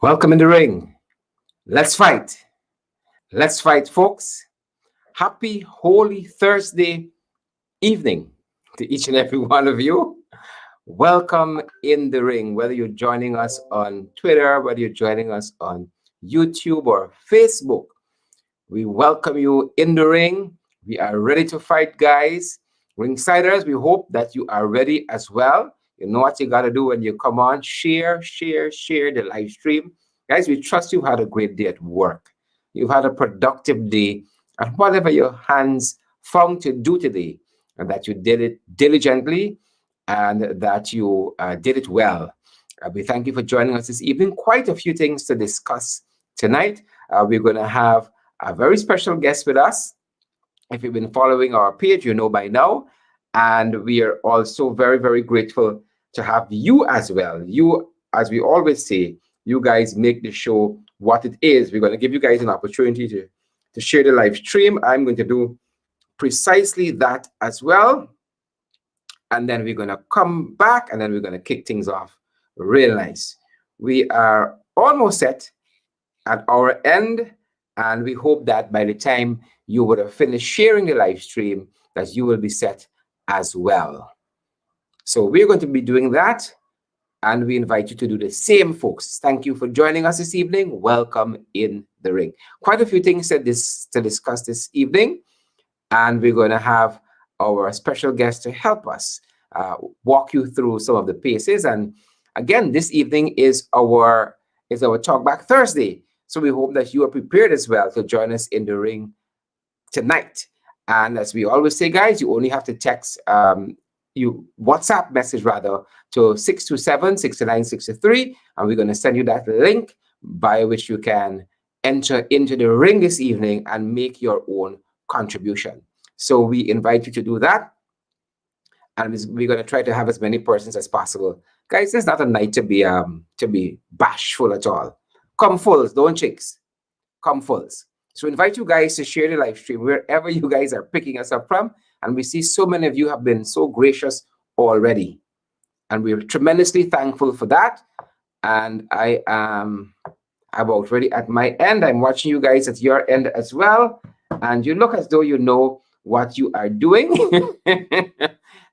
Welcome in the ring. Let's fight. Let's fight, folks. Happy Holy Thursday evening to each and every one of you. Welcome in the ring, whether you're joining us on Twitter, whether you're joining us on YouTube or Facebook. We welcome you in the ring. We are ready to fight, guys. Ringsiders, we hope that you are ready as well. You know what you got to do when you come on. Share the live stream. Guys, we trust you've had a great day at work. You've had a productive day and whatever your hands found to do today, and that you did it diligently and that you did it well. We thank you for joining us this evening. Quite a few things to discuss tonight. We're going to have a very special guest with us. If you've been following our page, you know by now. And we are also very, very grateful to have you as well. You, as we always say, you guys make the show what it is. We're going to give you guys an opportunity to share the live stream. I'm going to do precisely that as well. And then we're going to come back and then we're going to kick things off real nice. We are almost set at our end. And we hope that by the time you would have finished sharing the live stream, that you will be set as well. So we're going to be doing that. And we invite you to do the same, folks. Thank you for joining us this evening. Welcome in the ring. Quite a few things to discuss this evening. And we're going to have our special guest to help us walk you through some of the paces. And again, this evening is our Talk Back Thursday. So we hope that you are prepared as well to join us in the ring tonight. And as we always say, guys, you only have to text you WhatsApp message rather to 627-629-63, and we're going to send you that link by which you can enter into the ring this evening and make your own contribution. So we invite you to do that, and we're going to try to have as many persons as possible. Guys, it's not a night to be bashful at all. Come fulls, don't chicks. Come fulls. So invite you guys to share the live stream wherever you guys are picking us up from. And we see so many of you have been so gracious already. And we're tremendously thankful for that. And I am about ready at my end. I'm watching you guys at your end as well. And you look as though you know what you are doing.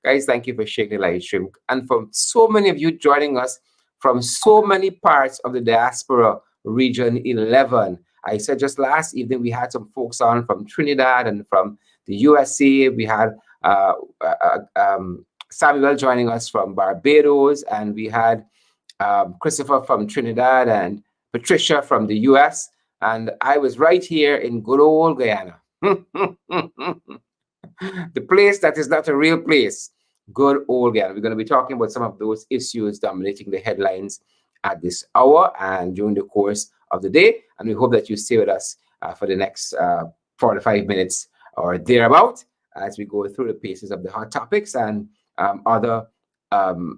Guys, thank you for sharing the live stream. And from so many of you joining us from so many parts of the diaspora region 11. I said just last evening we had some folks on from Trinidad and from the USA. We had Samuel joining us from Barbados, and we had Christopher from Trinidad and Patricia from the US. And I was right here in good old Guyana. The place that is not a real place. Good old Guyana. We're going to be talking about some of those issues dominating the headlines at this hour and during the course of the day. And we hope that you stay with us for the next 45 minutes or thereabout as we go through the paces of the hot topics and other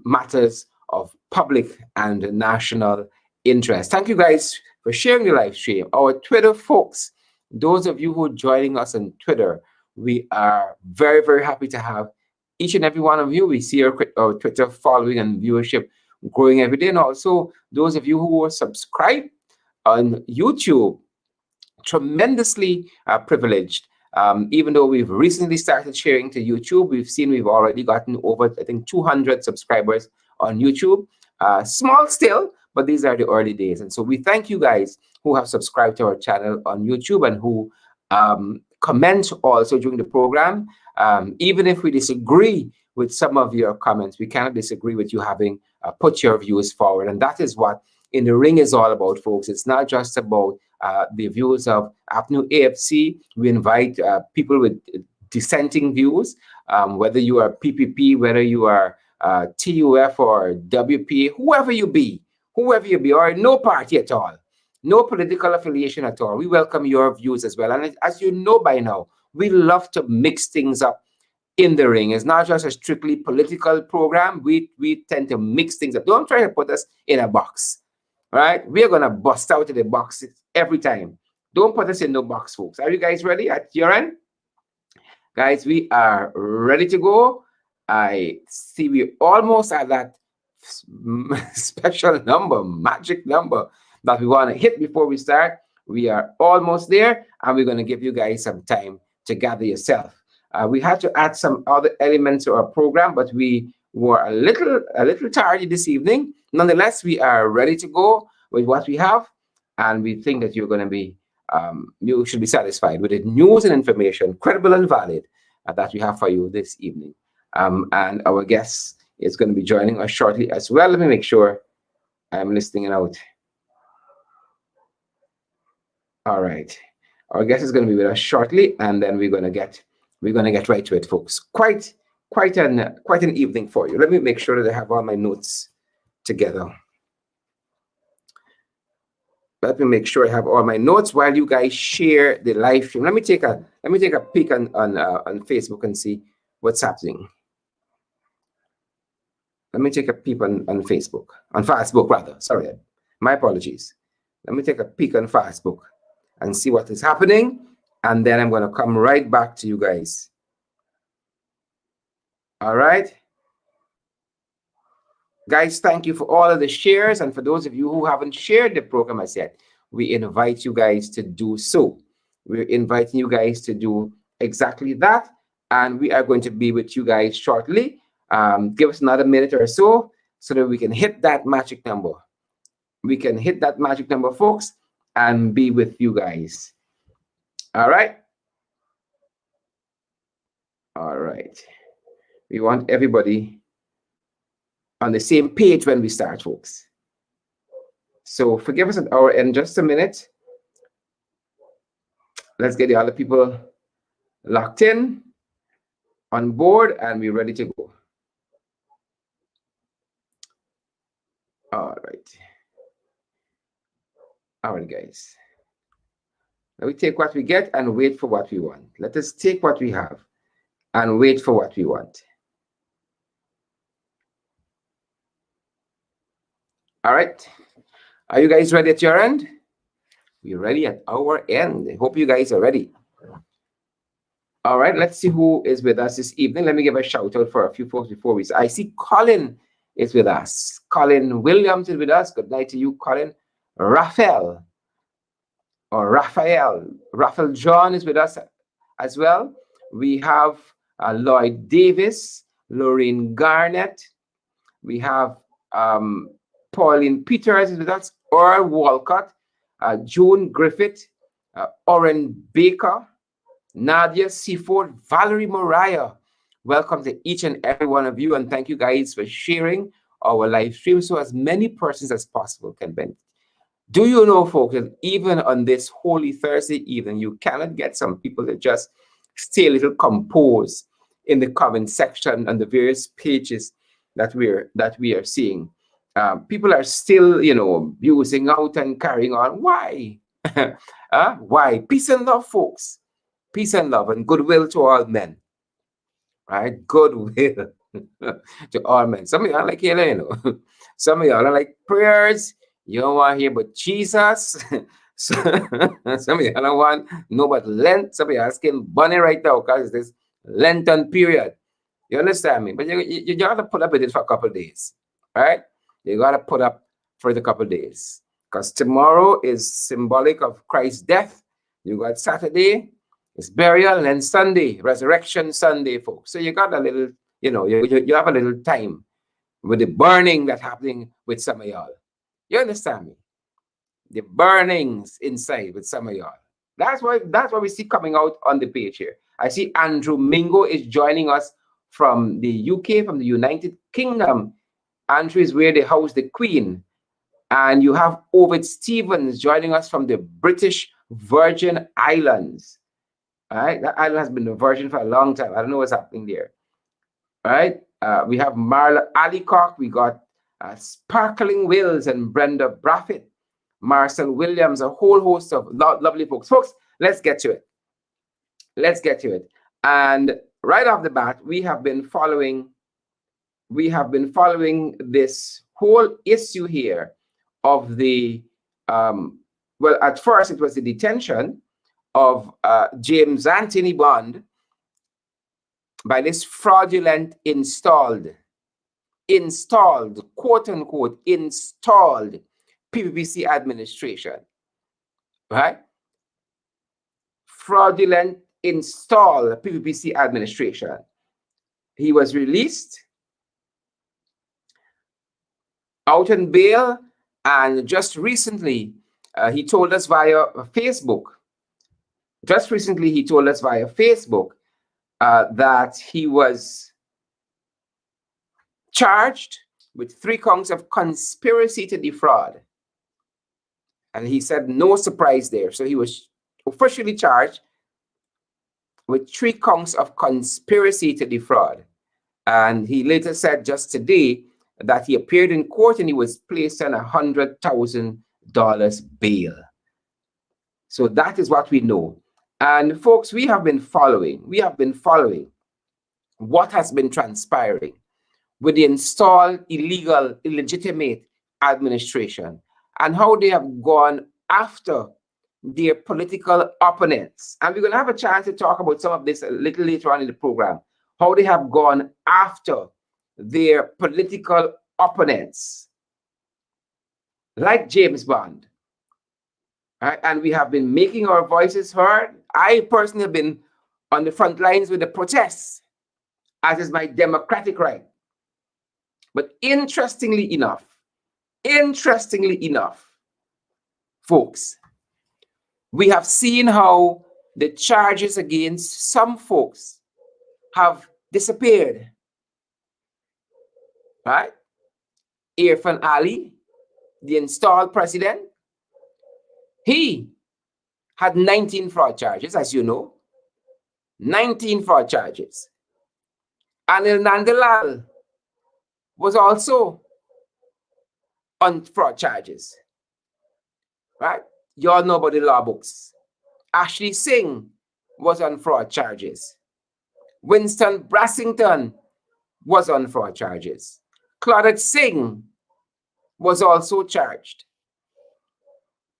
matters of public and national interest. Thank you guys for sharing the live stream. Our Twitter folks, those of you who are joining us on Twitter, we are very, very happy to have each and every one of you. We see our Twitter following and viewership growing every day. And also those of you who are subscribed on YouTube, tremendously privileged. Even though we've recently started sharing to YouTube, we've already gotten over, I think, 200 subscribers on YouTube. Small still, but these are the early days. And so we thank you guys who have subscribed to our channel on YouTube and who comment also during the program. Even if we disagree with some of your comments, we cannot disagree with you having put your views forward. And that is what In the Ring is all about, folks. It's not just about the views of Avenue AFC. We invite people with dissenting views, whether you are PPP, whether you are TUF or WP, whoever you be, or no party at all, no political affiliation at all. We welcome your views as well. And as you know by now, we love to mix things up in the ring. It's not just a strictly political program. We tend to mix things up. Don't try to put us in a box, right? We are going to bust out of the boxes every time. Don't put us in no box, folks. Are you guys ready at your end? Guys, we are ready to go. I see we almost at that special number, magic number, that we want to hit before we start. We are almost there, and we're going to give you guys some time to gather yourself. We had to add some other elements to our program, but we were a little tardy this evening. Nonetheless, we are ready to go with what we have, and we think that you should be satisfied with the news and information, credible and valid, that we have for you this evening. And our guest is going to be joining us shortly as well. Let me make sure I'm listening out. All right. Our guest is going to be with us shortly, and then we're gonna get right to it, folks. Quite an evening for you. Let me make sure that I have all my notes together. Let me make sure I have all my notes while you guys share the live stream. Let me take a peek on Facebook and see what's happening. Let me take a peek on Facebook, on Facebook rather. Sorry, my apologies. Let me take a peek on Facebook and see what is happening, and then I'm going to come right back to you guys. All right. Guys, thank you for all of the shares, and for those of you who haven't shared the program as yet, we invite you guys to do so. We're inviting you guys to do exactly that, and we are going to be with you guys shortly. Give us another minute or so that we can hit that magic number. We can hit that magic number, folks, and be with you guys. All right. All right. We want everybody on the same page when we start, folks. So forgive us at our end just a minute. Let's get the other people locked in, on board, and we're ready to go. All right. All right, guys. Now we take what we get and wait for what we want. Let us take what we have and wait for what we want. All right. Are you guys ready at your end? We're ready at our end. I hope you guys are ready. All right, let's see who is with us this evening. Let me give a shout out for a few folks before we start. I see Colin is with us. Colin Williams is with us. Good night to you, Colin. Raphael John is with us as well. We have Lloyd Davis, Lorraine Garnett. We have Pauline Peters is with us. Earl Walcott, June Griffith, Oren Baker, Nadia Seaford, Valerie Moriah. Welcome to each and every one of you, and thank you guys for sharing our live stream so as many persons as possible can benefit. Do you know, folks, that even on this Holy Thursday evening, you cannot get some people to just stay a little composed in the comment section on the various pages that we are seeing. People are still, abusing out and carrying on. Why? Why? Peace and love, folks. Peace and love and goodwill to all men. Right? Goodwill to all men. Some of y'all like healing, Some of y'all are like prayers. You don't want to hear but Jesus. Some of y'all don't want no but Lent. Some of y'all asking bunny right now because it's this Lenten period. You understand me? But you got to put up with it for a couple of days. Right? You got to put up for the couple of days. Because tomorrow is symbolic of Christ's death. You got Saturday, it's burial, and then Sunday, Resurrection Sunday, folks. So you got a little, you have a little time with the burning that's happening with some of y'all. You understand me? The burnings inside with some of y'all. That's what we see coming out on the page here. I see Andrew Mingo is joining us from the UK, from the United Kingdom. Andrew is where they house the Queen. And you have Ovid Stevens joining us from the British Virgin Islands. All right, that island has been a virgin for a long time. I don't know what's happening there. All right, we have Marla Alicock. We got Sparkling Wills and Brenda Braffett, Marcel Williams, a whole host of lovely folks. Folks, let's get to it. Let's get to it. And right off the bat, we have been following this whole issue here of the well, at first it was the detention of James Anthony Bond by this fraudulent installed, quote unquote, installed PPPC administration, right? Fraudulent install PPPC administration. He was released out on bail, and just recently, he told us via Facebook. Just recently, he told us via Facebook that he was charged with 3 counts of conspiracy to defraud. And he said no surprise there. So he was officially charged with 3 counts of conspiracy to defraud. And he later said just today that he appeared in court and he was placed on $100,000 bail. So that is what we know. And folks, we have been following what has been transpiring with the installed illegal, illegitimate administration and how they have gone after their political opponents. And we're going to have a chance to talk about some of this a little later on in the program, how they have gone after their political opponents, like James Bond. Right? And we have been making our voices heard. I personally have been on the front lines with the protests, as is my democratic right. But interestingly enough, folks, we have seen how the charges against some folks have disappeared. Right? Irfan Ali, the installed president, he had 19 fraud charges, as you know. 19 fraud charges. Anil Nandalal was also on fraud charges. Right? You all know about the law books. Ashley Singh was on fraud charges. Winston Brassington was on fraud charges. Claudette Singh was also charged,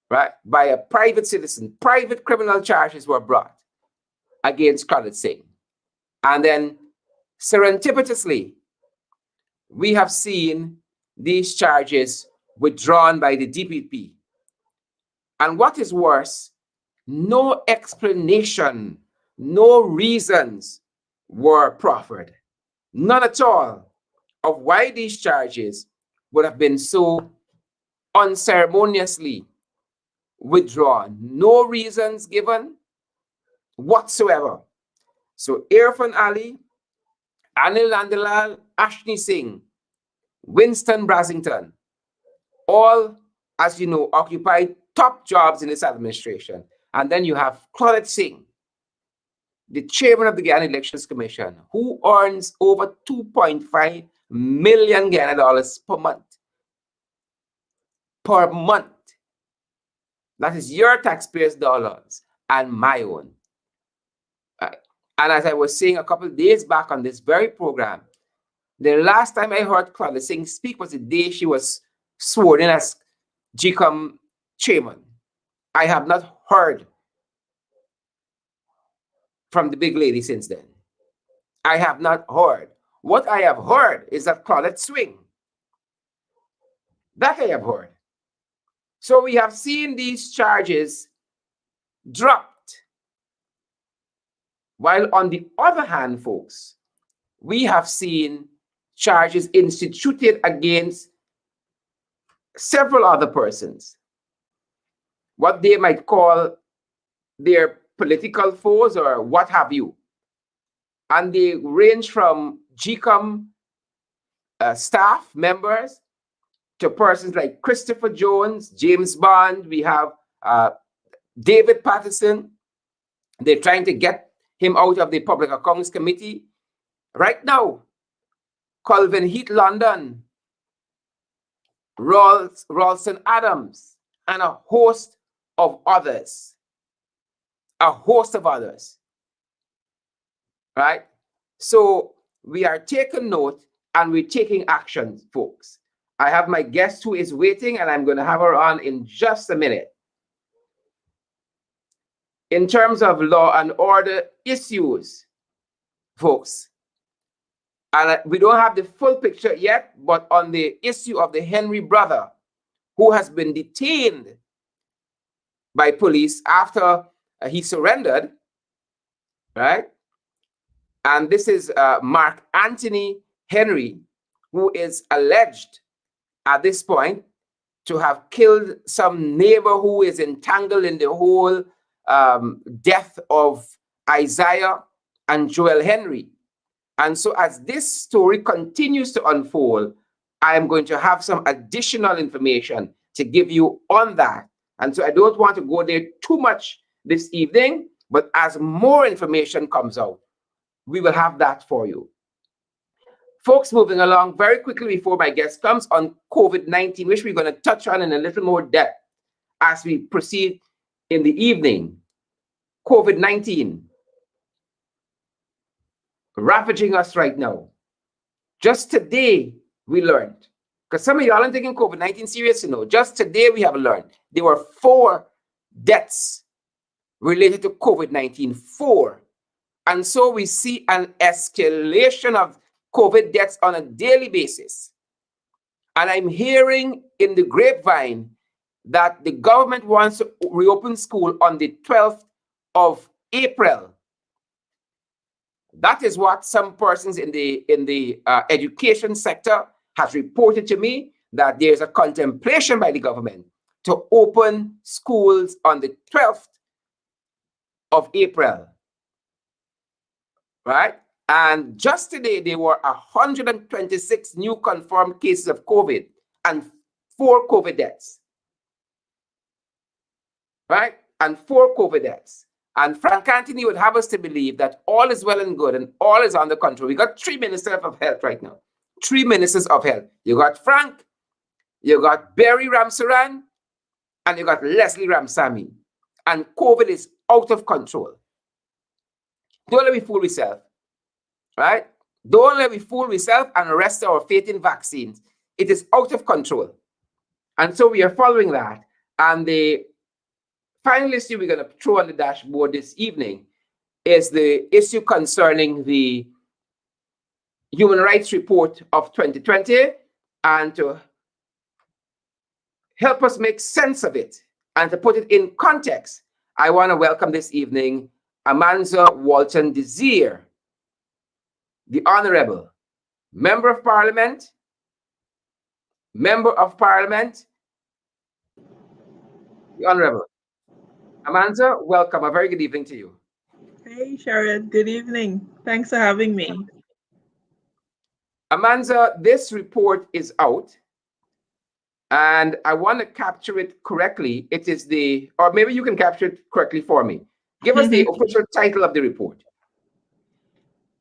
right, by a private citizen. Private criminal charges were brought against Claudette Singh. And then serendipitously, we have seen these charges withdrawn by the DPP. And what is worse, no explanation, no reasons were proffered. None at all of why these charges would have been so unceremoniously withdrawn. No reasons given whatsoever. So Irfan Ali, Anil Nandalal, Ashley Singh, Winston Brassington, all, as you know, occupied top jobs in this administration. And then you have Claudette Singh, the chairman of the Guyana Elections Commission, who earns over 2.5 million Guyana dollars per month. Per month. That is your taxpayers' dollars and my own. And as I was saying a couple of days back on this very program, the last time I heard Claudette Singh speak was the day she was sworn in as GCOM chairman. I have not heard from the big lady since then. I have not heard. What I have heard is that Claudette swing. That I have heard. So we have seen these charges dropped. While on the other hand, folks, we have seen charges instituted against several other persons, what they might call their political foes or what have you. And they range from GCOM staff members to persons like Christopher Jones, James Bond. We have David Patterson. They're trying to get him out of the Public Accounts Committee. Right now, Colvin Heath London, Ralston Adams, and a host of others. A host of others. Right? So we are taking note and we're taking action, folks. I have my guest who is waiting, and I'm going to have her on in just a minute. In terms of law and order issues, folks, and we don't have the full picture yet, but on the issue of the Henry brother, who has been detained by police after he surrendered, right? And this is Mark Anthony Henry, who is alleged at this point to have killed some neighbor who is entangled in the whole death of Isaiah and Joel Henry. And so, as this story continues to unfold, I am going to have some additional information to give you on that. And so, I don't want to go there too much this evening, but as more information comes out, we will have that for you. Folks, moving along very quickly before my guest comes on COVID-19, which we're going to touch on in a little more depth as we proceed in the evening. COVID-19 ravaging us right now. Just today, we learned, because some of y'all aren't taking COVID-19 serious, just today we have learned there were 4 deaths related to COVID-19, 4. And so we see an escalation of COVID deaths on a daily basis. And I'm hearing in the grapevine that the government wants to reopen school on the 12th of April. That is what some persons in the education sector has reported to me, that there's a contemplation by the government to open schools on the 12th of April, right? And just today, there were 126 new confirmed cases of COVID and 4 COVID deaths, right? And 4 COVID deaths. And Frank Anthony would have us to believe that all is well and good and all is under control. We got 3 ministers of health right now. 3 ministers of health. You got Frank, you got Barry Ramsaran, and you got Leslie Ramsamy. And COVID is out of control. Don't let me fool myself, right? Don't let me fool myself and rest our faith in vaccines. It is out of control. And so we are following that. And the final issue we're going to throw on the dashboard this evening is the issue concerning the Human Rights Report of 2020. And to help us make sense of it and to put it in context, I want to welcome this evening Amanza Walton-Desir, the Honorable Member of Parliament, the Honorable Amanza, welcome. A very good evening to you. Hey, Sharad. Good evening. Thanks for having me. Amanza, this report is out, and I want to capture it correctly. It is or maybe you can capture it correctly for me. Give us the official title of the report.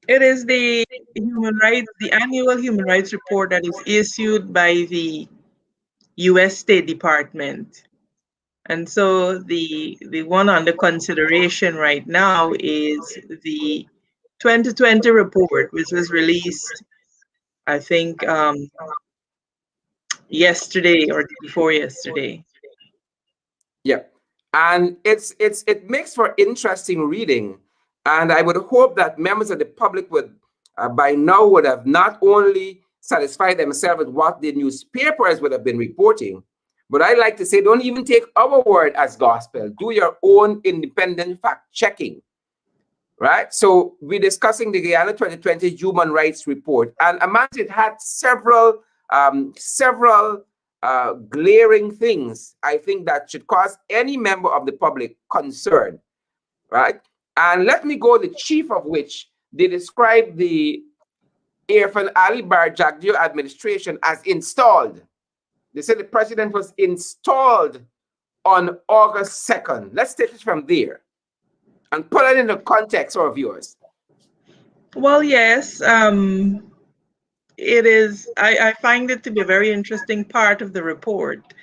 It is the annual human rights report that is issued by the U.S. State Department. And so the one under consideration right now is the 2020 report, which was released, I think, yesterday or before yesterday. Yeah, and it makes for interesting reading, and I would hope that members of the public would by now would have not only satisfied themselves with what the newspapers would have been reporting, but I like to say, don't even take our word as gospel. Do your own independent fact checking, right? So we're discussing the Guyana 2020 Human Rights Report, and amongst it had several glaring things, I think, that should cause any member of the public concern, right? And let me go the chief of which they describe the Irfan Ali Bar Jagdeo administration as installed. They said the president was installed on August 2nd. Let's take it from there and put it in the context for our viewers. Well, yes. It is, I find it to be a very interesting part of the report,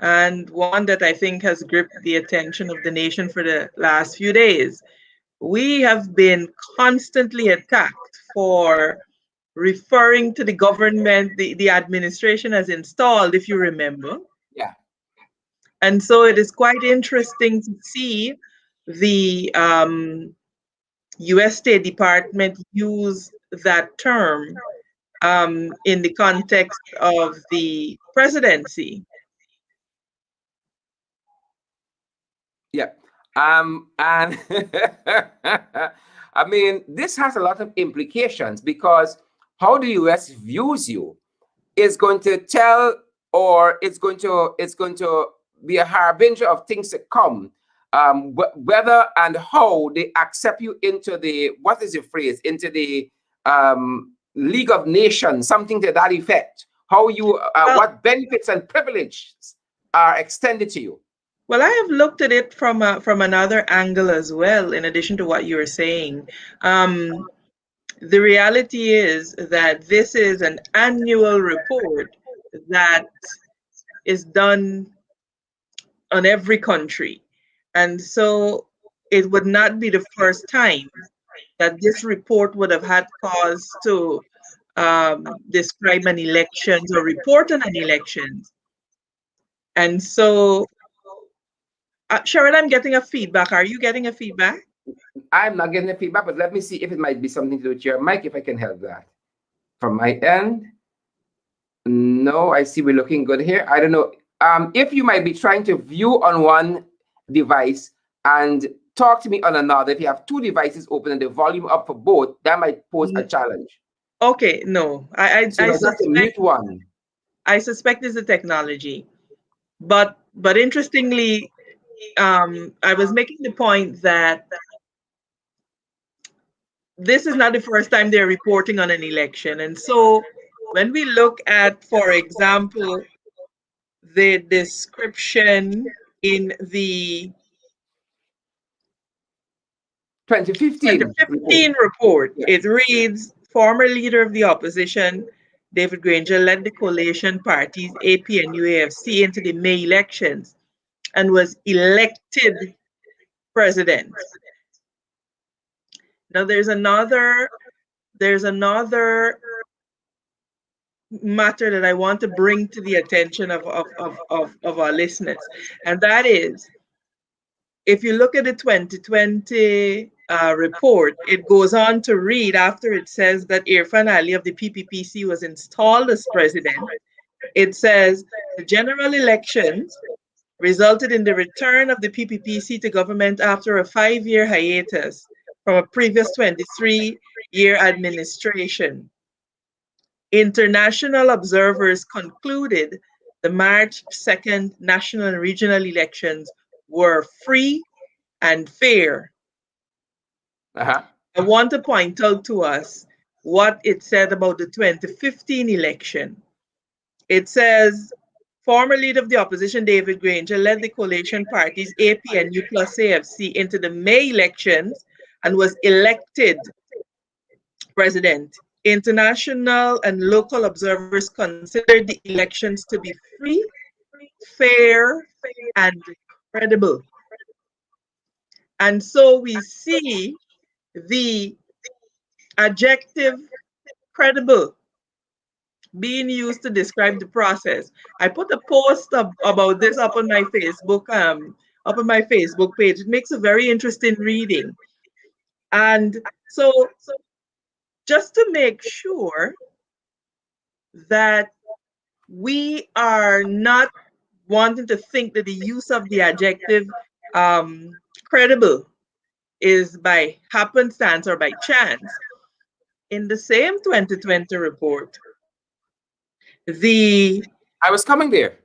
and one that I think has gripped the attention of the nation for the last few days. We have been constantly attacked for referring to the government, the administration as installed, if you remember. Yeah. And so it is quite interesting to see the U.S. State Department use that term in the context of the presidency. Yeah. And I mean, this has a lot of implications because how the US views you is going to tell, or it's going to be a harbinger of things to come. Whether and how they accept you into the, what is the phrase, into the League of Nations, something to that effect. How you, Well, what benefits and privileges are extended to you. well, I have looked at it from another angle as well. In addition to what you were saying, um, the reality is that this is an annual report that is done on every country, and so it would not be the first time that this report would have had cause to describe an elections or report on an elections. And so, Sharon, I'm getting a feedback. Are you getting a feedback? I'm not getting the feedback, but let me see if it might be something to do with your mic, if I can help that. From my end, no, I see we're looking good here. I don't know. If you might be trying to view on one device and talk to me on another, if you have two devices open and the volume up for both, that might pose a N- challenge. Okay, no. So you have to mute one. I suspect it's the technology. But interestingly, I was making the point that this is not the first time they're reporting on an election. And so when we look at, for example, the description in the 2015 report. 2015 report, Yeah. it reads, former leader of the opposition, David Granger, led the coalition parties AP and UAFC into the May elections and was elected president. Now there's another matter that I want to bring to the attention of our listeners, and that is, if you look at the 2020 report, it goes on to read, after it says that Irfan Ali of the PPPC was installed as president, it says the general elections resulted in the return of the PPPC to government after a 5-year hiatus from a previous 23-year administration. International observers concluded the March 2nd national and regional elections were free and fair. Uh-huh. I want to point out to us what it said about the 2015 election. It says, former leader of the opposition, David Granger, led the coalition parties AP and U plus AFC into the May elections and was elected president. International and local observers considered the elections to be free, fair, and credible. And so we see the adjective credible being used to describe the process. I put a post about this up on my Facebook page. It makes a very interesting reading. And so just to make sure that we are not wanting to think that the use of the adjective credible is by happenstance or by chance. In the same 2020 report, the I was coming there.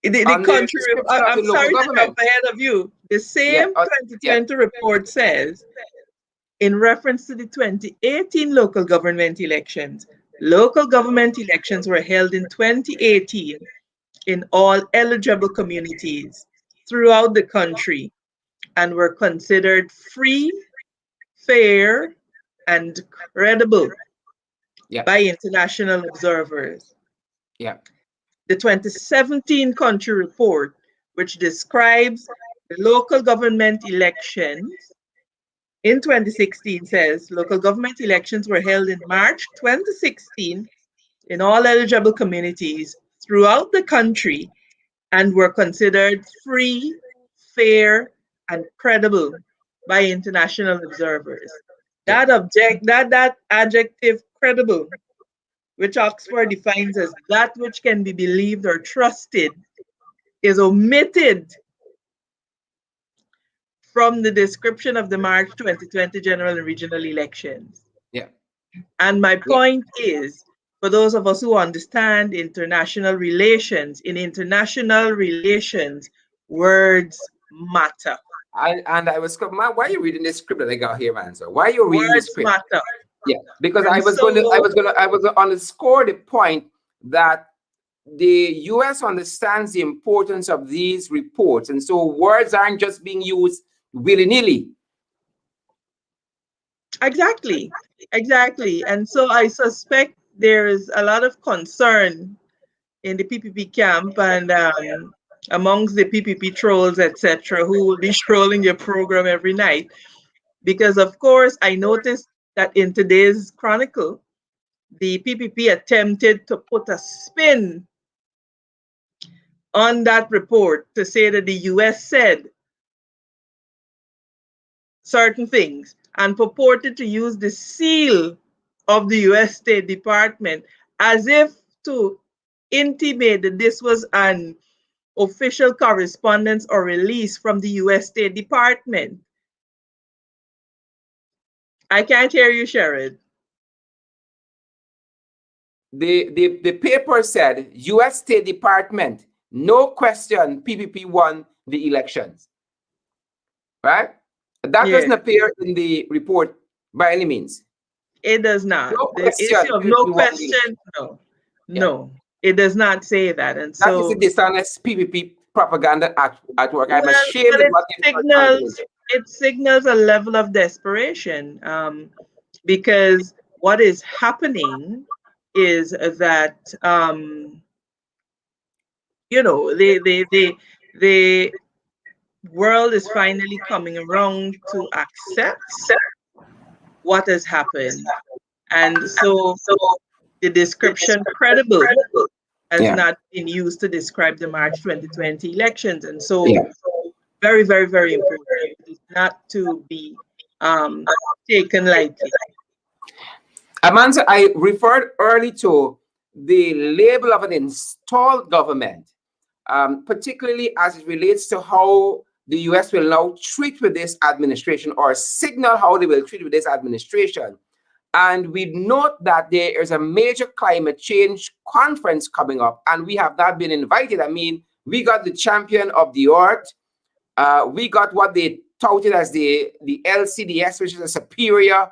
the On the country, description of the I'm local sorry to jump government. ahead of you. The Yeah. same Yeah. 2020 report says, in reference to the 2018 local government elections were held in 2018 in all eligible communities throughout the country and were considered free, fair, and credible Yeah. by international observers. Yeah. The 2017 country report, which describes the local government elections in 2016, says local government elections were held in March 2016 in all eligible communities throughout the country and were considered free, fair, and credible by international observers. Yeah. That adjective credible, which Oxford defines as that which can be believed or trusted, is omitted from the description of the March 2020 general and regional elections. Yeah. And my Yeah. point is, for those of us who understand international relations, in international relations, words matter. And I was, man, why are you reading this script that I got here, man? So why are you reading this Words script? matter. Yeah, because And so, I was going to underscore the point that the U.S. understands the importance of these reports, and so words aren't just being used willy nilly. exactly, exactly. And so I suspect there is a lot of concern in the PPP camp and amongst the PPP trolls, etc., who will be trolling your program every night. Because, of course, I noticed that in today's Chronicle, the PPP attempted to put a spin on that report to say that the US said certain things and purported to use the seal of the US State Department as if to intimate that this was an official correspondence or release from the US State Department. I can't hear you, Sherrod. The paper said U.S. State Department, no question, PPP won the elections, right? That Yeah, doesn't appear in the report by any means. it does not. No The issue question, of no PPP won the question, election. no, Yeah. no, it does not say that. And That is the so, dishonest PPP propaganda at work. I'm well, ashamed but of what they've trying to do. it signals a level of desperation, because what is happening is that the world is finally coming around to accept what has happened, and so the description credible has Yeah. not been used to describe the March 2020 elections, and so Yeah. very, very, very important. It is not to be um, taken lightly. Amanza, I referred early to the label of an installed government, particularly as it relates to how the US will now treat with this administration or signal how they will treat with this administration. And we note that there is a major climate change conference coming up, and we have not been invited. I mean, we got the champion of the earth. We got what they touted as the LCDS, which is a superior,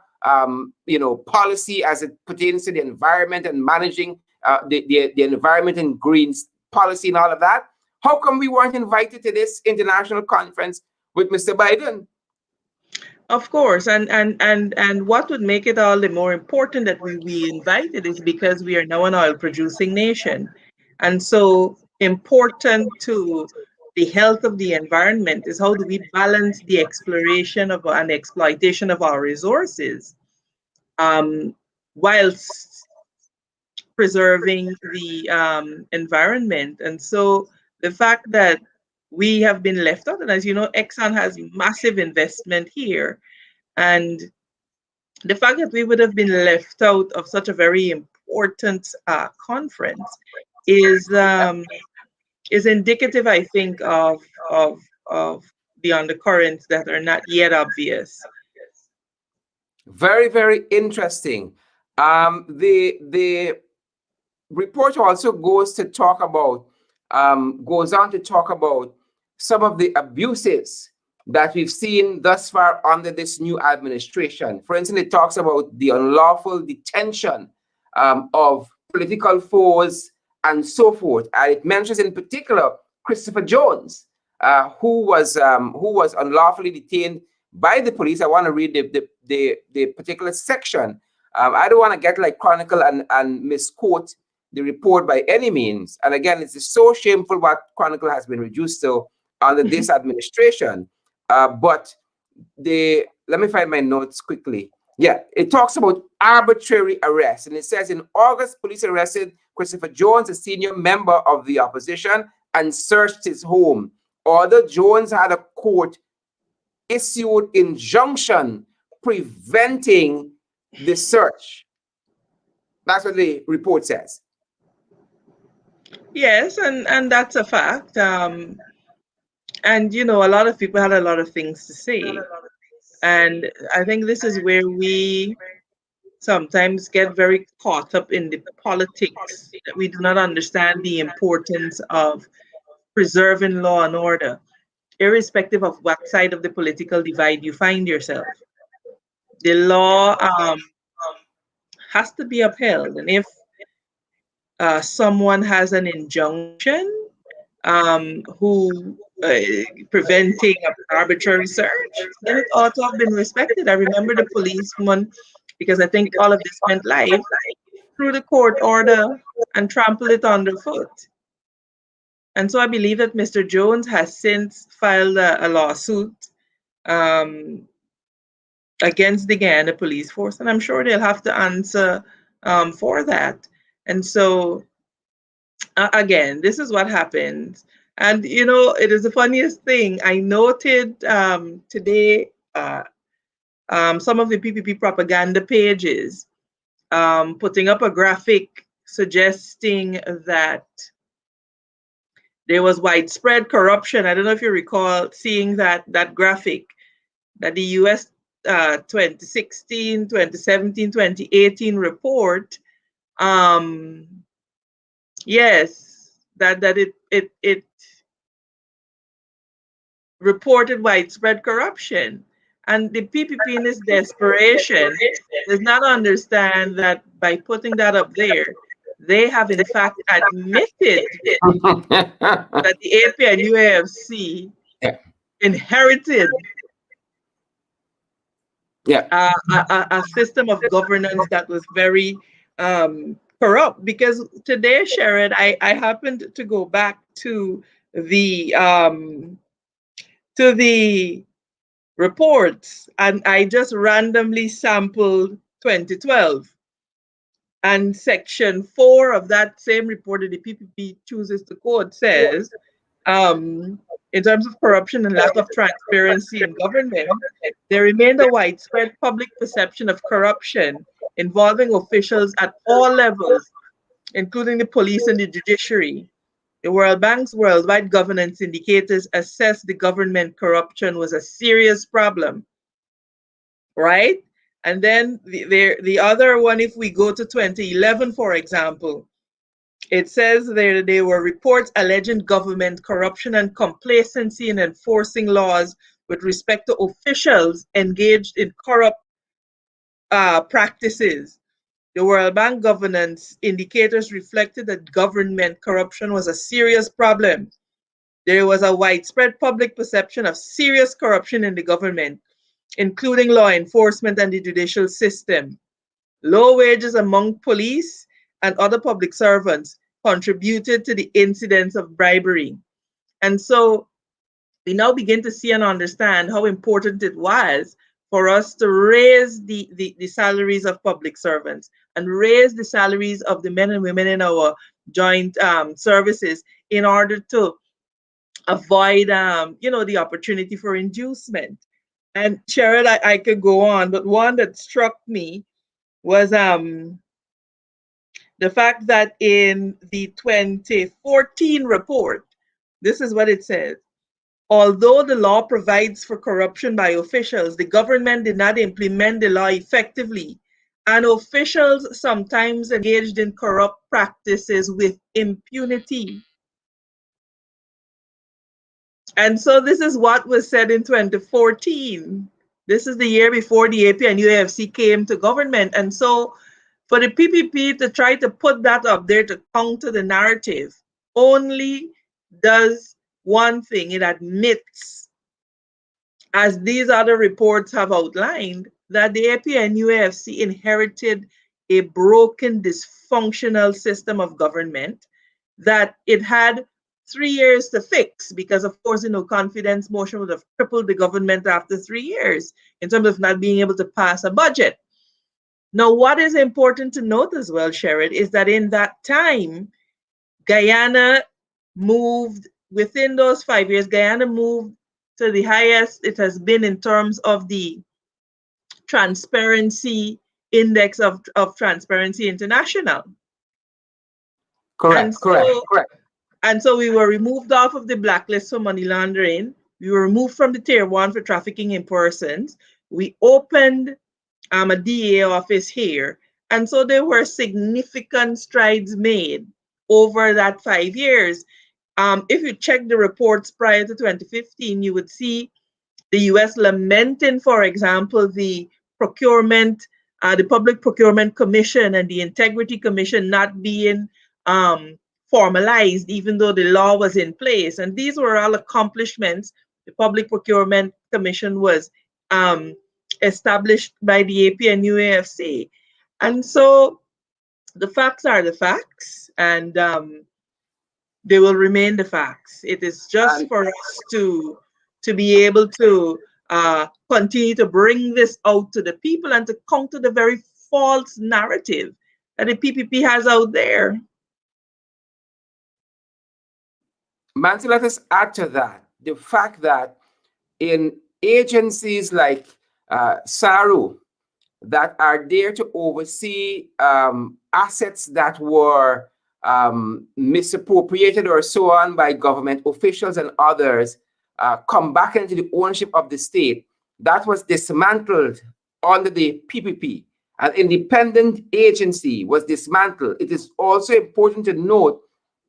policy as it pertains to the environment and managing the environment and greens policy and all of that. How come we weren't invited to this international conference with Mr. Biden? Of course, and what would make it all the more important that we invited is because we are now an oil producing nation. And so important to the health of the environment is how do we balance the exploration of and exploitation of our resources, um, whilst preserving the environment. And so the fact that we have been left out, and as you know, Exxon has massive investment here, and the fact that we would have been left out of such a very important conference is indicative, I think, of the undercurrents that are not yet obvious. Very, very interesting. The report also goes on to talk about some of the abuses that we've seen thus far under this new administration. For instance, it talks about the unlawful detention of political foes and so forth. And it mentions in particular Christopher Jones, who was unlawfully detained by the police. I want to read the particular section. I don't want to get like chronicle and misquote the report by any means. And again, it's so shameful what Chronicle has been reduced to under this administration. But let me find my notes quickly. Yeah, it talks about arbitrary arrest. And it says in August, police arrested Christopher Jones, a senior member of the opposition, and searched his home. Although Jones had a court issued injunction preventing the search. That's what the report says. Yes, and that's a fact. And a lot of people had a lot of things to say. And I think this is where we sometimes get very caught up in the politics, that we do not understand the importance of preserving law and order, irrespective of what side of the political divide you find yourself. The law has to be upheld. And if someone has an injunction who preventing an arbitrary search, then it ought to have been respected. I remember the policeman, because I think all of this went live through the court order and trampled it underfoot. And so I believe that Mr. Jones has since filed a lawsuit um, against the Guyana police force, and I'm sure they'll have to answer for that. And so, again, this is what happens. And it is the funniest thing. I noted today some of the PPP propaganda pages putting up a graphic suggesting that there was widespread corruption. I don't know if you recall seeing that graphic, that the US 2016, 2017, 2018 report, um, yes, that it reported widespread corruption. And the PPP in its desperation does not understand that by putting that up there, they have in fact admitted that the AP and UAFC Yeah. inherited Yeah. a system of governance that was very corrupt. Because today, Sharon, I happened to go back the um, to the reports, and I just randomly sampled 2012. And section 4 of that same report that the PPP chooses to quote says, in terms of corruption and lack of transparency in government, there remained a widespread public perception of corruption involving officials at all levels, including the police and the judiciary. The World Bank's worldwide governance indicators assessed the government corruption was a serious problem, right? And then the other one, if we go to 2011, for example, it says there were reports alleging government corruption and complacency in enforcing laws with respect to officials engaged in corrupt practices. The World Bank governance indicators reflected that government corruption was a serious problem. There was a widespread public perception of serious corruption in the government, including law enforcement and the judicial system. Low wages among police and other public servants contributed to the incidence of bribery. And so we now begin to see and understand how important it was for us to raise the salaries of public servants and raise the salaries of the men and women in our joint services in order to avoid, the opportunity for inducement. And Sharon, I could go on, but one that struck me was the fact that in the 2014 report, this is what it says. Although the law provides for corruption by officials, the government did not implement the law effectively, and officials sometimes engaged in corrupt practices with impunity. And so this is what was said in 2014. This is the year before the AP and UAFC came to government. And so for the PPP to try to put that up there to counter the narrative only does one thing: it admits, as these other reports have outlined, that the AP and UAFC inherited a broken, dysfunctional system of government that it had 3 years to fix, because of course, confidence motion would have crippled the government after 3 years in terms of not being able to pass a budget. Now, what is important to note as well, Sherrod, is that in that time, Guyana moved, within those 5 years, Guyana moved to the highest it has been in terms of the transparency index of Transparency International. And Correct. Correct. so Correct. And so we were removed off of the blacklist for money laundering. We were removed from the tier one for trafficking in persons. We opened a DA office here. And so there were significant strides made over that 5 years. If you check the reports prior to 2015, you would see the US lamenting, for example, the Public Procurement Commission and the Integrity Commission not being um, formalized, even though the law was in place. And these were all accomplishments. The Public Procurement Commission was um, established by the AP and UAFC. And so the facts are the facts, and they will remain the facts. It is just And for us to be able to continue to bring this out to the people and to counter the very false narrative that the PPP has out there. Mansi, let us add to that the fact that in agencies like SARU that are there to oversee assets that were misappropriated or so on by government officials and others come back into the ownership of the state, that was dismantled under the PPP. An independent agency was dismantled. It is also important to note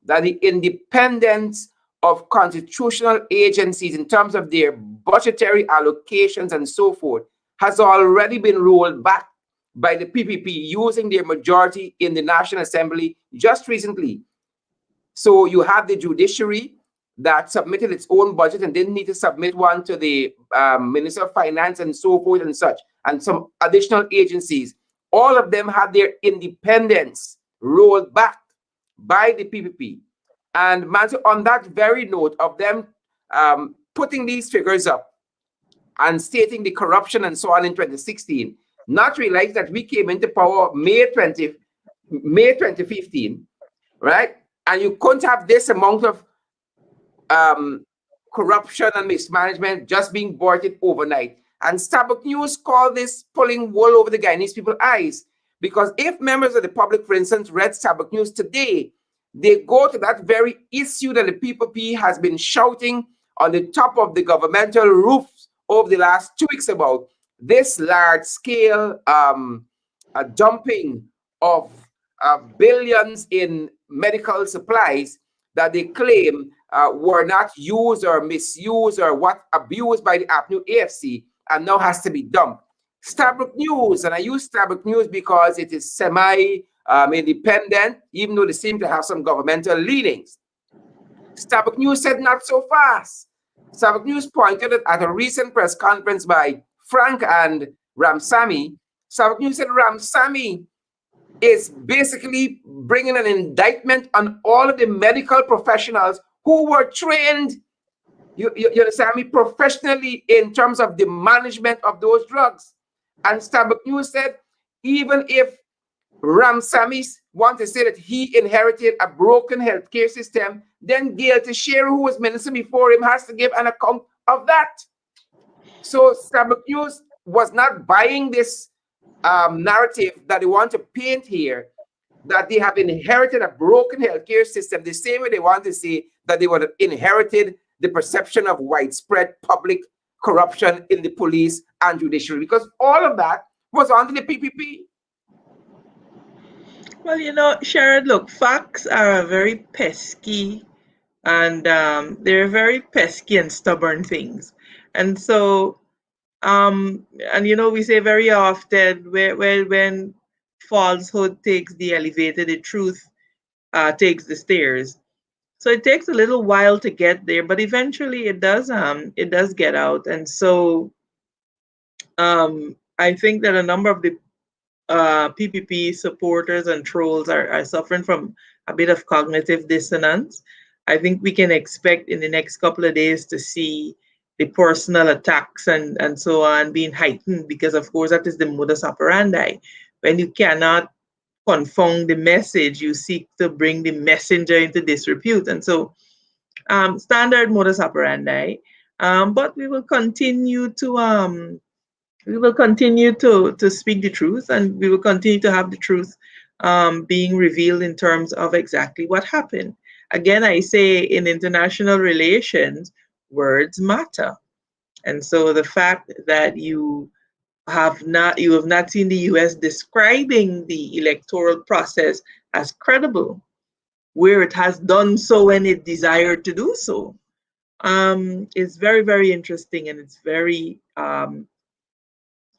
that the independence of constitutional agencies in terms of their budgetary allocations and so forth has already been rolled back by the PPP using their majority in the National Assembly just recently. So you have the judiciary that submitted its own budget and didn't need to submit one to the Minister of Finance and so forth and such, and some additional agencies. All of them had their independence rolled back by the PPP. And Manso, on that very note of them putting these figures up and stating the corruption and so on in 2016, not realize that we came into power May 2015, right? And you couldn't have this amount of corruption and mismanagement just being aborted overnight. And Starbuck News called this pulling wool over the Guyanese people's eyes. Because if members of the public, for instance, read Starbuck News today, they go to that very issue that the PPP has been shouting on the top of the governmental roofs over the last 2 weeks about this large-scale dumping of billions in medical supplies that they claim were not used or misused or what abused by the APNU AFC and now has to be dumped. Starbuck News, and I use Starbuck News because it is semi-independent, even though they seem to have some governmental leanings. Starbuck News said not so fast. Starbuck News pointed at a recent press conference by Frank and Ramsamy. Starbuck News said Ramsamy is basically bringing an indictment on all of the medical professionals who were trained, you understand me, professionally in terms of the management of those drugs. And Starbuck News said, even if Ramsamy wants to say that he inherited a broken healthcare system, then Gail Teixeira, who was minister before him, has to give an account of that. So Starbuck News was not buying this narrative that they want to paint here, that they have inherited a broken healthcare system, the same way they want to say that they would have inherited the perception of widespread public corruption in the police and judiciary, because all of that was under the PPP. Well, Sherrod, look, facts are a very pesky and they're very pesky and stubborn things. And so, we say very often when falsehood takes the elevator, the truth takes the stairs. So it takes a little while to get there, but eventually it does get out. And so I think that a number of the PPP supporters and trolls are suffering from a bit of cognitive dissonance. I think we can expect in the next couple of days to see the personal attacks and so on being heightened, because of course that is the modus operandi. When you cannot confound the message, you seek to bring the messenger into disrepute. And so standard modus operandi. But we will continue to speak the truth, and we will continue to have the truth being revealed in terms of exactly what happened. again, I say in international relations, words matter. And so the fact that you have not seen the US describing the electoral process as credible, where it has done so when it desired to do so, is very, very interesting, and it's very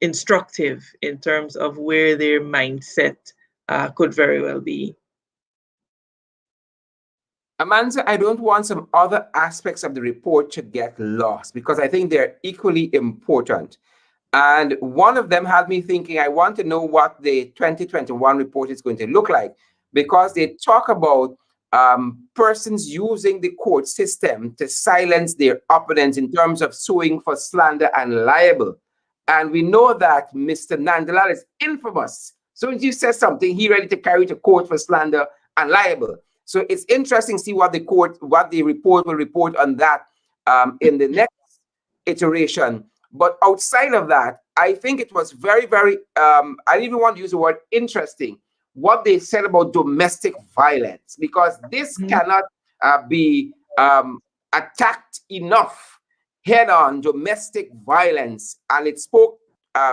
instructive in terms of where their mindset could very well be. Amanza, I don't want some other aspects of the report to get lost because I think they're equally important. And one of them had me thinking, I want to know what the 2021 report is going to look like because they talk about persons using the court system to silence their opponents in terms of suing for slander and libel. And we know that Mr. Nandalal is infamous. So as you say something, he ready to carry to court for slander and libel. So it's interesting to see what the report will report on that in the next iteration. But outside of that, I think it was very, very, I didn't even want to use the word interesting, what they said about domestic violence, because this Mhm. cannot be attacked enough head on, domestic violence. And it spoke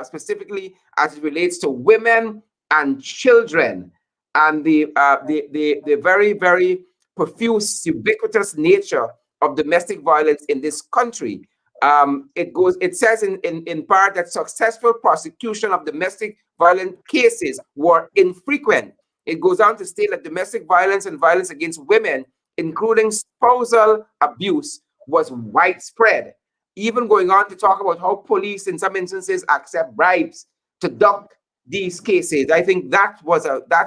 specifically as it relates to women and children and the very, very profuse, ubiquitous nature of domestic violence in this country. It says in part that successful prosecution of domestic violent cases were infrequent. It goes on to state that domestic violence and violence against women, including spousal abuse, was widespread. Even going on to talk about how police, in some instances, accept bribes to duck these cases. I think that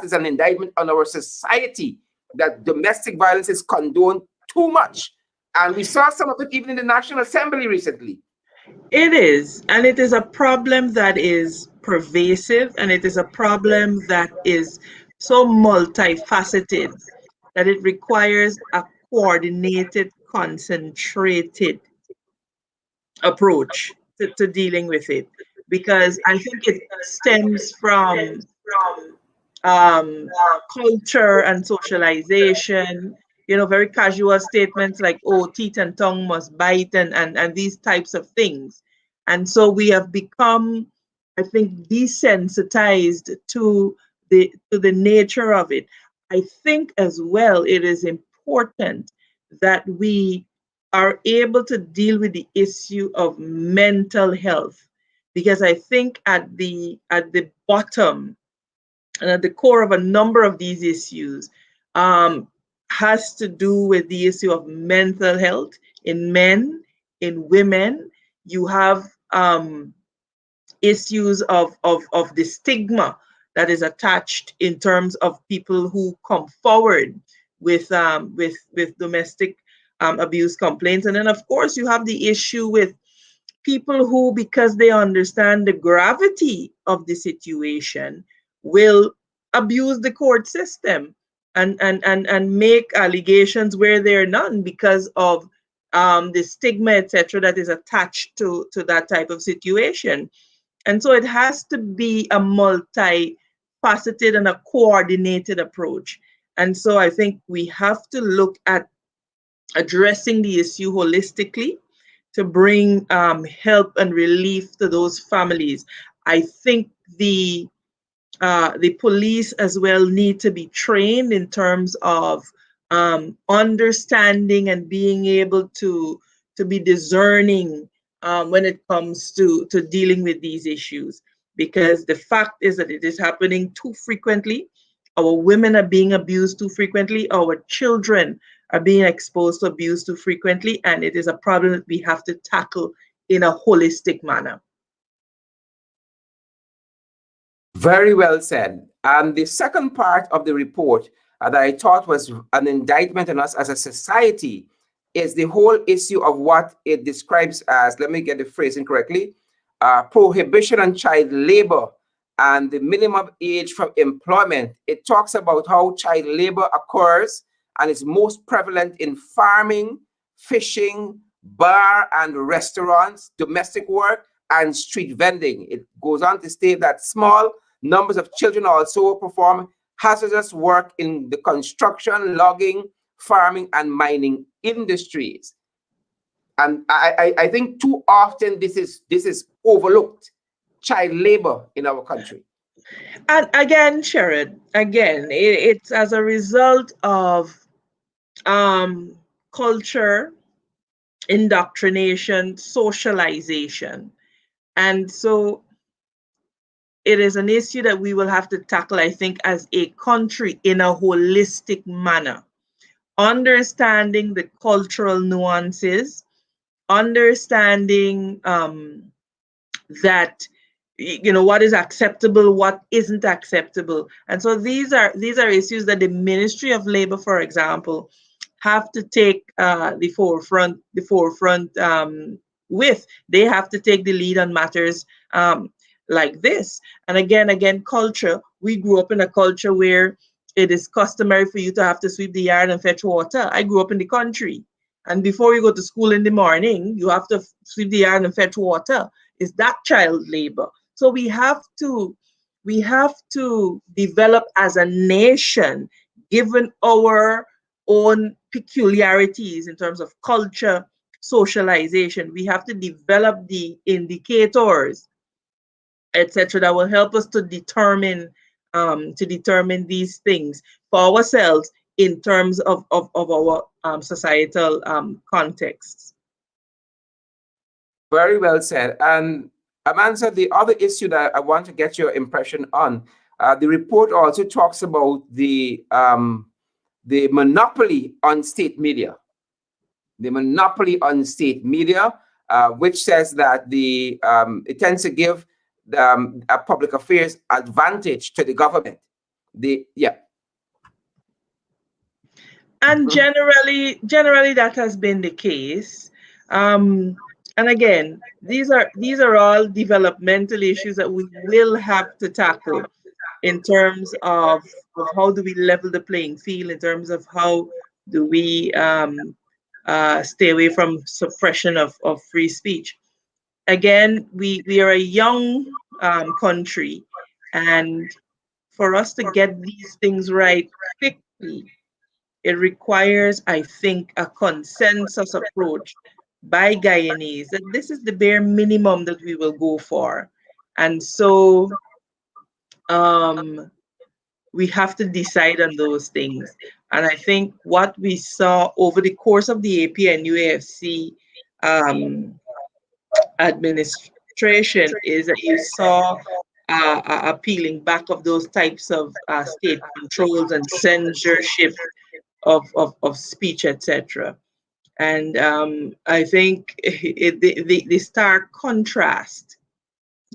is an indictment on our society that domestic violence is condoned too much, and we saw some of it even in the National Assembly recently. It is, and it is a problem that is pervasive, and it is a problem that is so multifaceted that it requires a coordinated, concentrated approach to dealing with it. Because I think it stems from um, culture and socialization, very casual statements like, oh, teeth and tongue must bite, and these types of things. And so we have become, I think, desensitized to the nature of it. I think as well it is important that we are able to deal with the issue of mental health, because I think at the bottom and at the core of a number of these issues um, has to do with the issue of mental health in men, in women. You have issues of the stigma that is attached in terms of people who come forward with domestic abuse complaints. And then, of course, you have the issue with people who, because they understand the gravity of the situation, will abuse the court system and make allegations where there are none because of the stigma, etc., that is attached to that type of situation. And so it has to be a multifaceted and a coordinated approach. And so I think we have to look at addressing the issue holistically to bring help and relief to those families. I think the police as well need to be trained in terms of understanding and being able to be discerning when it comes to dealing with these issues. Because the fact is that it is happening too frequently. Our women are being abused too frequently. Our children are being exposed to abuse too frequently. And it is a problem that we have to tackle in a holistic manner. Very well said. And the second part of the report that I thought was an indictment on us as a society is the whole issue of what it describes as, let me get the phrasing correctly, prohibition on child labor and the minimum age for employment. It talks about how child labor occurs and is most prevalent in farming, fishing, bar and restaurants, domestic work, and street vending. It goes on to state that small numbers of children also perform hazardous work in the construction, logging, farming and mining industries. And I think too often this is overlooked, child labor in our country. And again, Sharon, again, it's as a result of um, culture, indoctrination, socialization. And so it is an issue that we will have to tackle, I think, as a country in a holistic manner, understanding the cultural nuances, understanding that what is acceptable, what isn't acceptable. And so these are issues that the Ministry of Labor, for example, have to take the forefront with. They have to take the lead on matters like this. And again, culture. We grew up in a culture where it is customary for you to have to sweep the yard and fetch water. I grew up in the country, and before you go to school in the morning, you have to sweep the yard and fetch water. Is that child labor? So we have to develop as a nation, given our own peculiarities in terms of culture, socialization. We have to develop the indicators, etc., that will help us to determine these things for ourselves in terms of our societal contexts. Very well said. And Amanza, the other issue that I want to get your impression on, the report also talks about the monopoly on state media, which says that it tends to give a public affairs advantage to the government. The Yeah. And Mhm. generally that has been the case. um, and again, these are all developmental issues that we will have to tackle in terms of how do we level the playing field, in terms of how do we stay away from suppression of free speech. Again, we are a young country, and for us to get these things right quickly, it requires, I think, a consensus approach by Guyanese that this is the bare minimum that we will go for. And so um, we have to decide on those things. And I think what we saw over the course of the AP and UAFC um, administration is that you saw a peeling back of those types of state controls and censorship of speech, etc. And I think the stark contrast,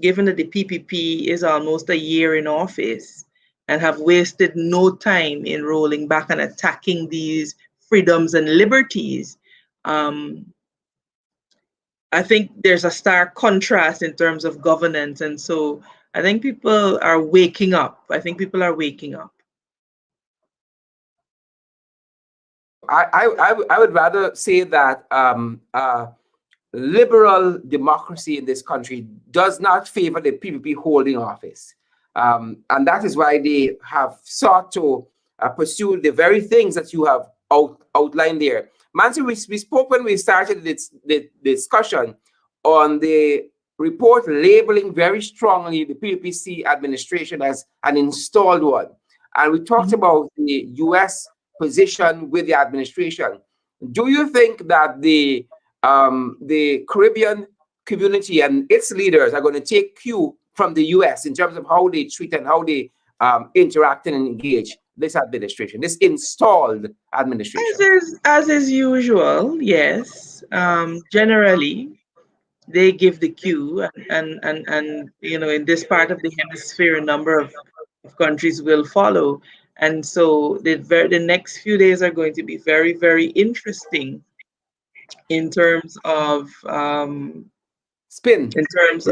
given that the PPP is almost a year in office and have wasted no time in rolling back and attacking these freedoms and liberties, um, I think there's a stark contrast in terms of governance. And so I think people are waking up. I think people are waking up. I would rather say that liberal democracy in this country does not favor the PPP holding office. And that is why they have sought to pursue the very things that you have outlined there. Mansi, we spoke when we started the discussion on the report labeling very strongly the PPC administration as an installed one. And we talked Mhm. about the US position with the administration. Do you think that the Caribbean community and its leaders are going to take cue from the US in terms of how they treat and how they interact and engage this administration, this installed As administration? is usual, yes. Generally, they give the cue, and in this part of the hemisphere, a number of countries will follow. And so the next few days are going to be very, very interesting in terms of Spin. spinning, in terms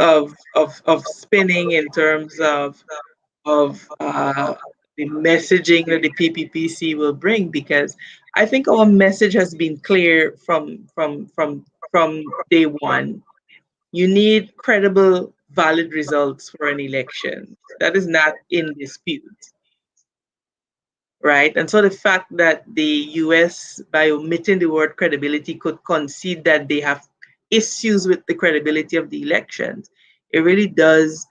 of the messaging that the PPPC will bring, because I think our message has been clear from day one. You need credible, valid results for an election. That is not in dispute, right? And so the fact that the US, by omitting the word credibility, could concede that they have issues with the credibility of the elections, it really does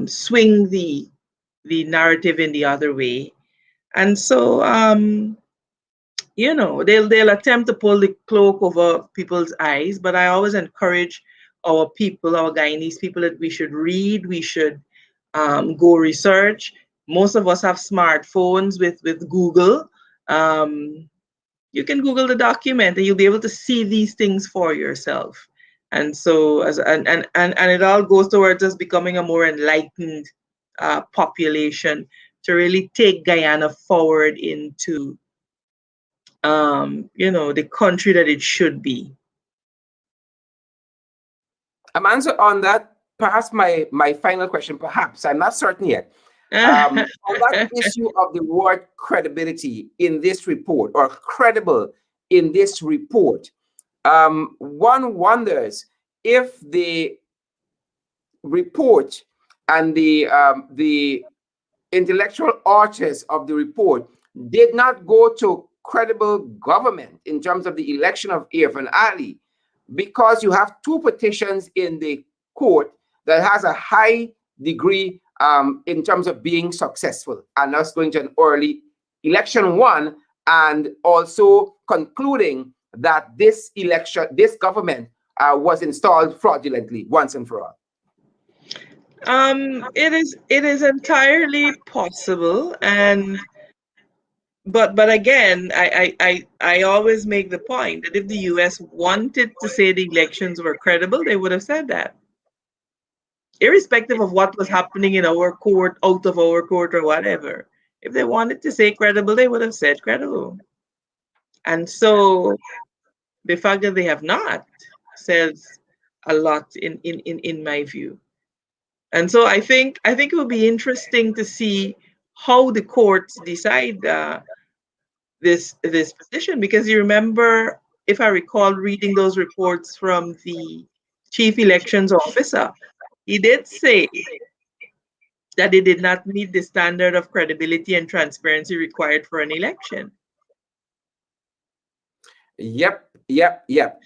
swing the narrative in the other way. And so, they'll attempt to pull the cloak over people's eyes. But I always encourage our people, our Guyanese people, that we should read, we should go research. Most of us have smartphones with Google. Um, you can Google the document and you'll be able to see these things for yourself. And so, and it all goes towards us becoming a more enlightened population to really take Guyana forward into, the country that it should be. Amanza, on that, perhaps my final question, perhaps, I'm not certain yet. On that issue of the word credibility in this report, or credible in this report, one wonders if the report and the intellectual authors of the report did not go to credible government in terms of the election of Irfan Ali, because you have two petitions in the court that has a high degree in terms of being successful, and us going to an early election one, and also concluding that this election, this government was installed fraudulently once and for all. It is entirely possible, and but again, I always make the point that if the US wanted to say the elections were credible, they would have said that, irrespective of what was happening in our court, out of our court, or whatever. If they wanted to say credible, they would have said credible. And so the fact that they have not says a lot in my view. And so I think it will be interesting to see how the courts decide this position, because you remember, if I recall, reading those reports from the chief elections officer, he did say that they did not meet the standard of credibility and transparency required for an election. Yep.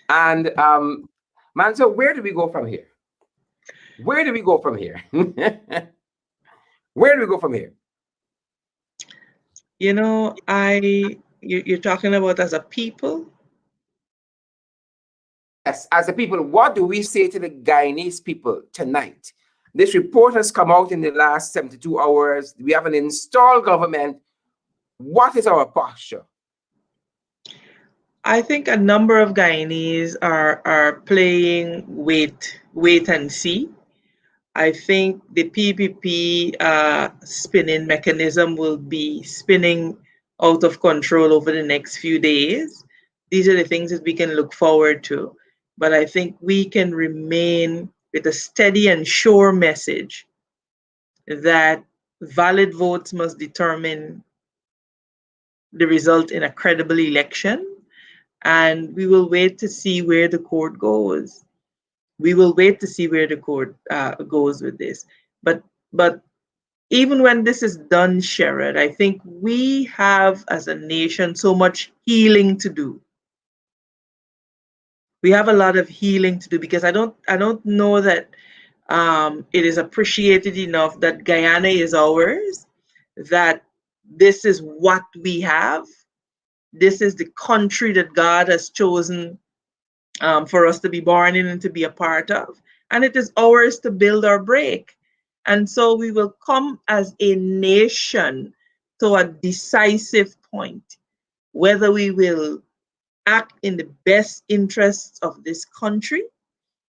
And man, so where do we go from here? Where do we go from here? Where do we go from here? You're talking about as a people. Yes, as a people, what do we say to the Guyanese people tonight? This report has come out in the last 72 hours. We have an installed government. What is our posture? I think a number of Guyanese are playing wait and see. I think the PPP spinning mechanism will be spinning out of control over the next few days. These are the things that we can look forward to. But I think we can remain with a steady and sure message that valid votes must determine the result in a credible election. And we will wait to see where the court goes. We will wait to see where the court goes with this. But even when this is done, Sherrod, I think we have, as a nation, so much healing to do. We have a lot of healing to do, because I don't know that it is appreciated enough that Guyana is ours, that this is what we have. This is the country that God has chosen for us to be born in and to be a part of. And it is ours to build or break. And so we will come as a nation to a decisive point, whether we will act in the best interests of this country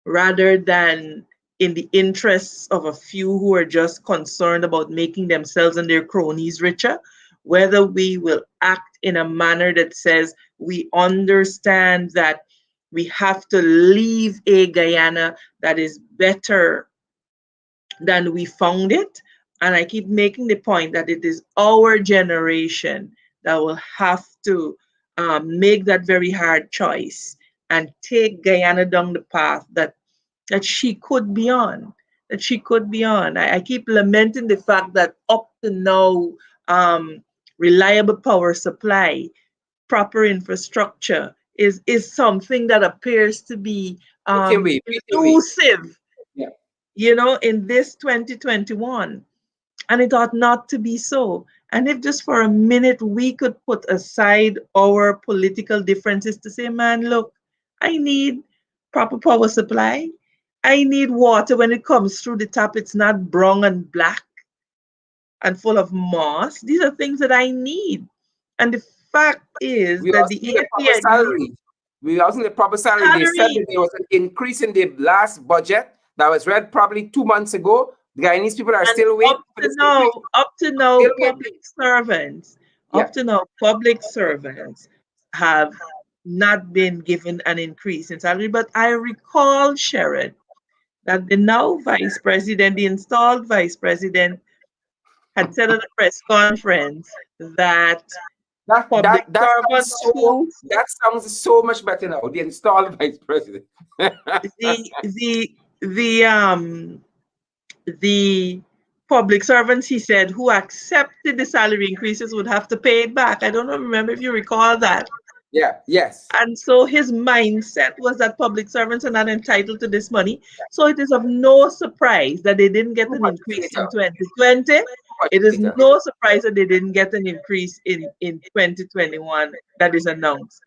rather than in the interests of a few who are just concerned about making themselves and their cronies richer, whether we will act in a manner that says we understand that we have to leave a Guyana that is better than we found it. And I keep making the point that it is our generation that will have to make that very hard choice and take Guyana down the path that she could be on, I keep lamenting the fact that up to now, reliable power supply, proper infrastructure is something that appears to be Beating we. elusive, Yeah. in this 2021. And it ought not to be so. And if just for a minute we could put aside our political differences to say, man, look, I need proper power supply. I need water when it comes through the tap. It's not brown and black and full of moss. These are things that I need. And the fact is We that also the need a proper APNU salary. We also need a proper salary. They said that salary there was an increase in the last budget that was read probably 2 months ago. The Guyanese people are and still waiting for this increase. up to now, Still waiting. Yeah. public servants have not been given an increase in salary. But I recall, Sharon, that the now vice president, the installed vice president, had said at a press conference that public servants who That sounds so much better now. The installed vice president. the the the public servants, he said, who accepted the salary increases would have to pay it back. I don't remember if you recall that. Yeah. Yes. And so his mindset was that public servants are not entitled to this money. So it is of no surprise that they didn't get Two an budgets increase later. in 2020. 2 budgets It is later. no surprise that they didn't get an increase in 2021 that is announced.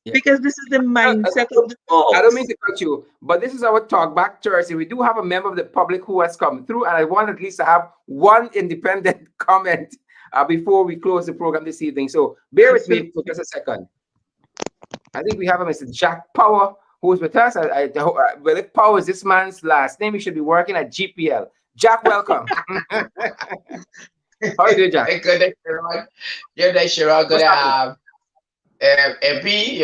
Yeah. Because this is the mindset of the I don't mean folks. to cut you, but this is our talk back Thursday. We do have a member of the public who has come through, and I want at least to have one independent comment before we close the program this evening. So bear with me for Absolutely. just a second. I think we have a Mr. Jack Power who is with us. Well, if Power is this man's last name, he should be working at GPL. Jack, welcome. How are you doing, Jack? Good day, everyone. Good day, Cheryl. Good What's happening? MP,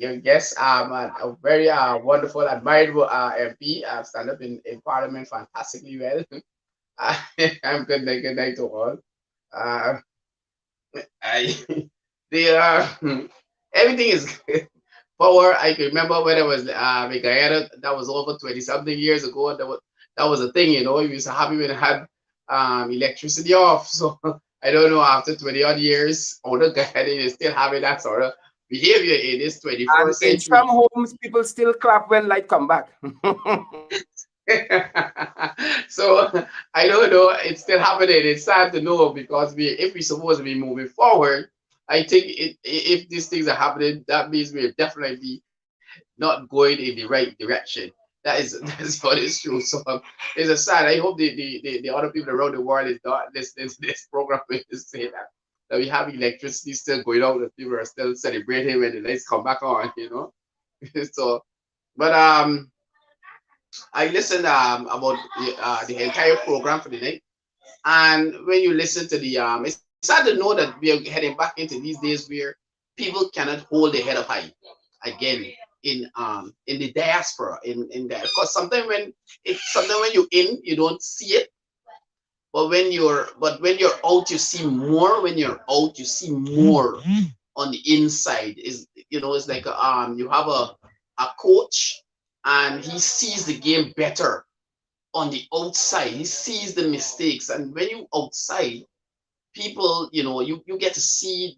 your guest, a very wonderful, admirable MP. I've stand up in Parliament fantastically well. I'm good night to all. Uh, I, the everything is power. I can remember when I was in Guyana. That was over 20 something years ago. That was a thing, We used to happy when it had electricity off. So I don't know, after 20 odd years, older Guyana is still having that sort of behavior in this And 21st in some century. homes, people still clap when light come back. So I don't know. It's still happening. It's sad to know because if we're supposed to be moving forward, I think if these things are happening, that means we're definitely not going in the right direction. That's what is true. So it's a sad. I hope the other people around the world is not listening to this program to say that we have electricity still going out, that people are still celebrating when the lights come back on. So, but I listened about the entire program for the night, and when you listen to the it's sad to know that we are heading back into these days where people cannot hold their head up high again in the diaspora in there, because sometimes when you're in, you don't see it, but when you're out, you see more. When you're out, you see more on the inside. It's like you have a coach, and he sees the game better on the outside. He sees the mistakes, and when you outside, people, you get to see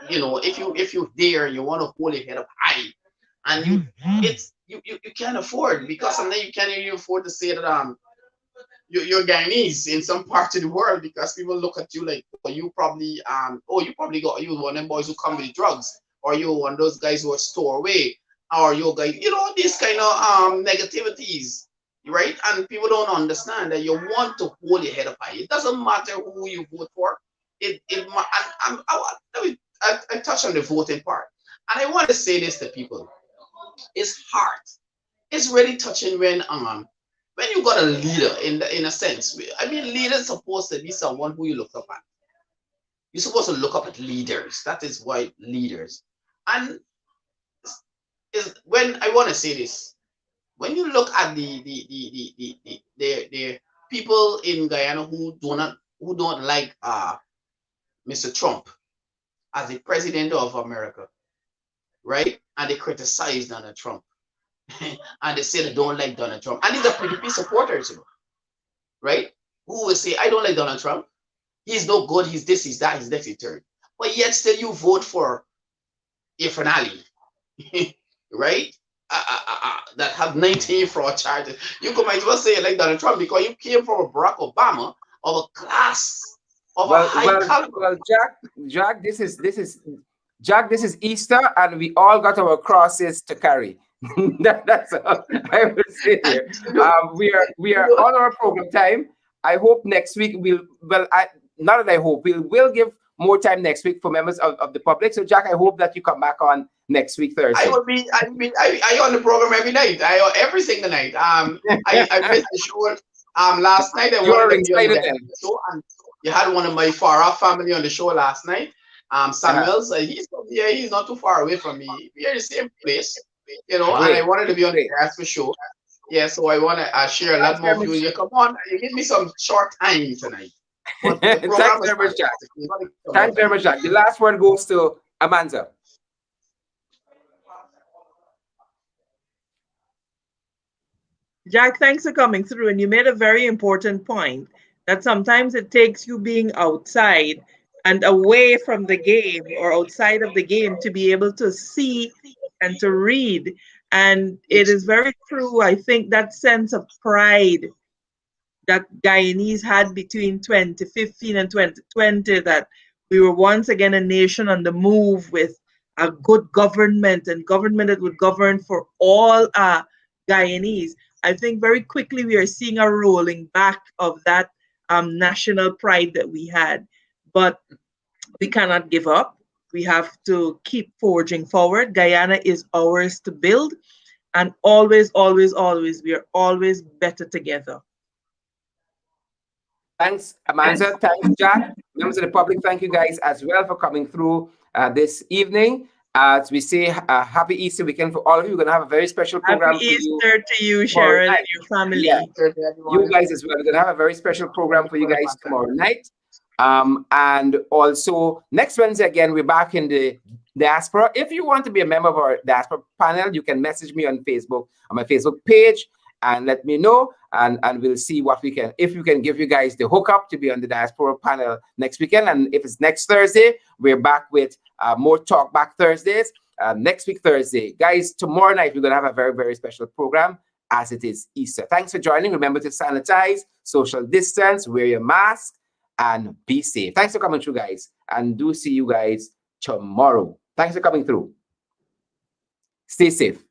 if you dare, you want to hold your head up high, and you can't afford, because sometimes you can't even afford to say that you're Guyanese in some parts of the world, because people look at you like, you one of them boys who come with drugs, or you one of those guys who are stowaway, or you guys, these kind of negativities, right? And people don't understand that you want to hold your head up high. It doesn't matter who you vote for. I touched on the voting part, and I want to say this to people. It's hard. It's really touching when you got a leader in a sense. I mean, leaders supposed to be someone who you look up at. You're supposed to look up at leaders. That is why leaders. And is when I want to say this, when you look at the people in Guyana who don't like Mr. Trump as the president of America, right? And they criticize Donald Trump. And they say they don't like Donald Trump. And these are PDP supporters, right? Who will say, I don't like Donald Trump. He's no good. He's this, he's that, he's next, he's third. but yet still you vote for a finale, right? That have 19 fraud charges. You could might as well say it like Donald Trump because you came from a Barack Obama of a class of a Well, high well, caliber. well, Jack. Jack. This is Easter, and we all got our crosses to carry. That's all I will say And there. We are you know, on our program time. I hope next week we'll. Well, not that I hope we'll give more time next week for members of the public. So, Jack, I hope that you come back on next week I Thursday. would be, I on the program every night. Every single night. I missed the show. Last night I wanted You're to be on the excited Guyana then. show, and you had one of my far off family on the show last night. Uh-huh. Samuels, he's from here. He's not too far away from me. We are in the same place, and I Great, wanted to be on the great. gas for sure. Yeah, so I want to share a Thanks lot more very of you. much. You come on, you give me some short time tonight, but the Thanks program is very much, Jack. fantastic. You got to give more Thanks very time. much, Jack. The last word goes to Amanza. Jack, thanks for coming through. And you made a very important point that sometimes it takes you being outside and away from the game or outside of the game to be able to see and to read. And it It's is very true. I think that sense of pride that Guyanese had between 2015 and 2020, that we were once again a nation on the move with a good government and government that would govern for all Guyanese. I think very quickly we are seeing a rolling back of that national pride that we had. But we cannot give up. We have to keep forging forward. Guyana is ours to build, and always, always, always, we are always better together. Thanks, Amanza. Thanks, Jack. Members of the public, thank you guys as well for coming through this evening. As we say, happy Easter weekend for all of you. We're going to have a very special Happy program for you Easter to you, tomorrow Sharon, and night. your Yeah, family. Thursday, you everyone. guys as well. We're going to have a very special program Thank for you you for the guys contact. tomorrow night. And also next Wednesday again, we're back in the diaspora. If you want to be a member of our diaspora panel, you can message me on Facebook, on my Facebook page, and let me know. And we'll see what we can, if we can give you guys the hookup to be on the diaspora panel next weekend. And if it's next Thursday, we're back with more Talk Back Thursdays. Next week, Thursday. Guys, tomorrow night, we're going to have a very, very special program as it is Easter. Thanks for joining. Remember to sanitize, social distance, wear your mask, and be safe. Thanks for coming through, guys. And do see you guys tomorrow. Thanks for coming through. Stay safe.